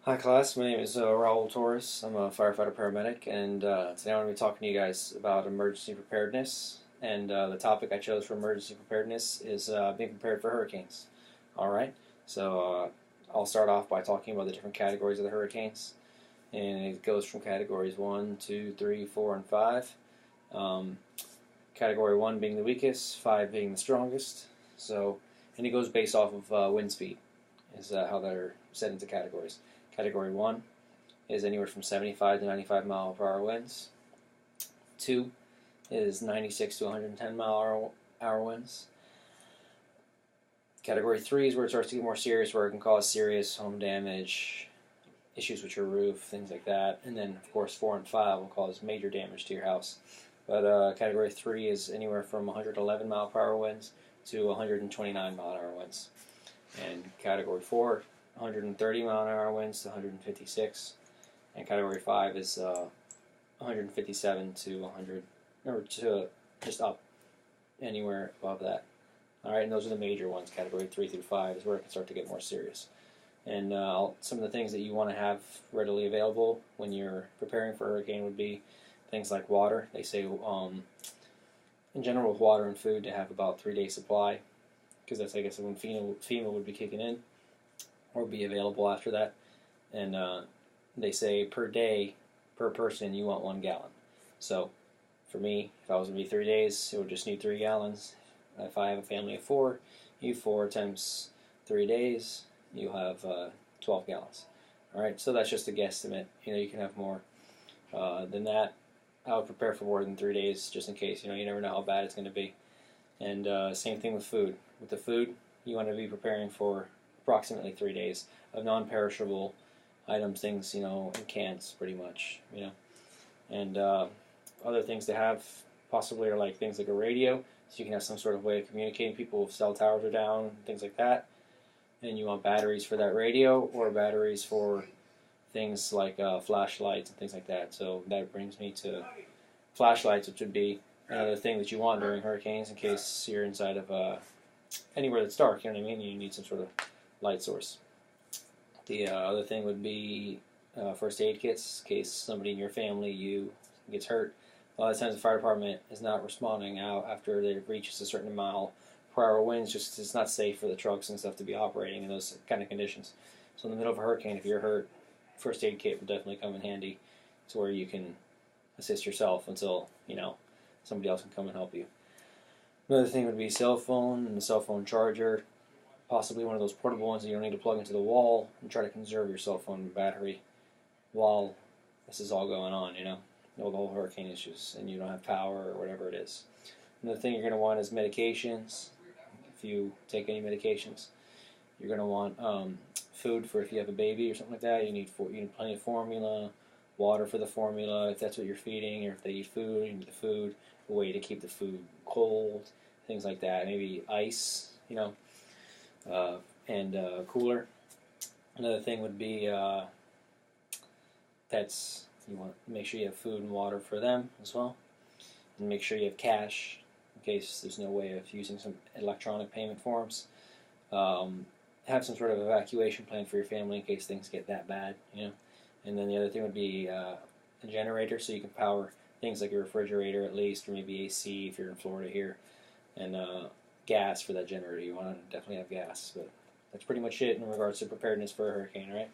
Hi class, my name is Raul Torres. I'm a firefighter paramedic, and today I'm going to be talking to you guys about emergency preparedness. And the topic I chose for emergency preparedness is being prepared for hurricanes. Alright, so I'll start off by talking about the different categories of the hurricanes. And it goes from categories 1, 2, 3, 4, and 5. Category 1 being the weakest, 5 being the strongest. And it goes based off of wind speed, is how they're set into categories. Category 1 is anywhere from 75 to 95 mile per hour winds. 2 is 96 to 110 mile per hour winds. Category 3 is where it starts to get more serious, where it can cause serious home damage, issues with your roof, things like that. And then, of course, 4 and 5 will cause major damage to your house. But Category 3 is anywhere from 111 mile per hour winds to 129 mile per hour winds. And Category 4, 130 mile an hour winds to 156, and Category 5 is 157 to 100, or to just up, anywhere above that. All right, and those are the major ones. Category 3 through 5 is where it can start to get more serious. And some of the things that you want to have readily available when you're preparing for a hurricane would be things like water. They say, in general, with water and food, to have about 3 days supply, because that's, I guess, when FEMA would be kicking in, or be available after that. And they say per day, per person, you want 1 gallon. So for me, if I was going to be 3 days, it would just need 3 gallons. If I have a family of 4, you 4 times 3 days, you'll have 12 gallons. Alright, so that's just a guesstimate. You can have more than that. I would prepare for more than 3 days, just in case. You never know how bad it's going to be. And same thing with food. With the food, you want to be preparing for approximately 3 days of non-perishable items, things, in cans, pretty much, And other things to have possibly are like things like a radio, so you can have some sort of way of communicating people if cell towers are down, things like that. And you want batteries for that radio, or batteries for things like flashlights and things like that. So that brings me to flashlights, which would be another thing that you want during hurricanes, in case you're inside of anywhere that's dark, you know what I mean? You need some sort of light source. The other thing would be first aid kits, in case somebody in your family, you, gets hurt. A lot of times the fire department is not responding out after it reaches a certain mile per hour winds, just 'cause it's not safe for the trucks and stuff to be operating in those kind of conditions. So in the middle of a hurricane, if you're hurt, first aid kit would definitely come in handy, to where you can assist yourself until, somebody else can come and help you. Another thing would be cell phone and the cell phone charger. Possibly one of those portable ones that you don't need to plug into the wall, and try to conserve your cell phone battery while this is all going on, all the whole hurricane issues, and you don't have power or whatever it is. Another thing you're going to want is medications. If you take any medications, you're going to want food for if you have a baby or something like that. You need plenty of formula, water for the formula if that's what you're feeding, or if they eat food, you need the food, a way to keep the food cold, things like that. Maybe ice, and cooler. Another thing would be pets. You want to make sure you have food and water for them as well, and make sure you have cash in case there's no way of using some electronic payment forms. Have some sort of evacuation plan for your family in case things get that bad, And then the other thing would be a generator, so you can power things like a refrigerator at least, or maybe AC if you're in Florida here, and gas for that generator. You want to definitely have gas, but that's pretty much it in regards to preparedness for a hurricane, right?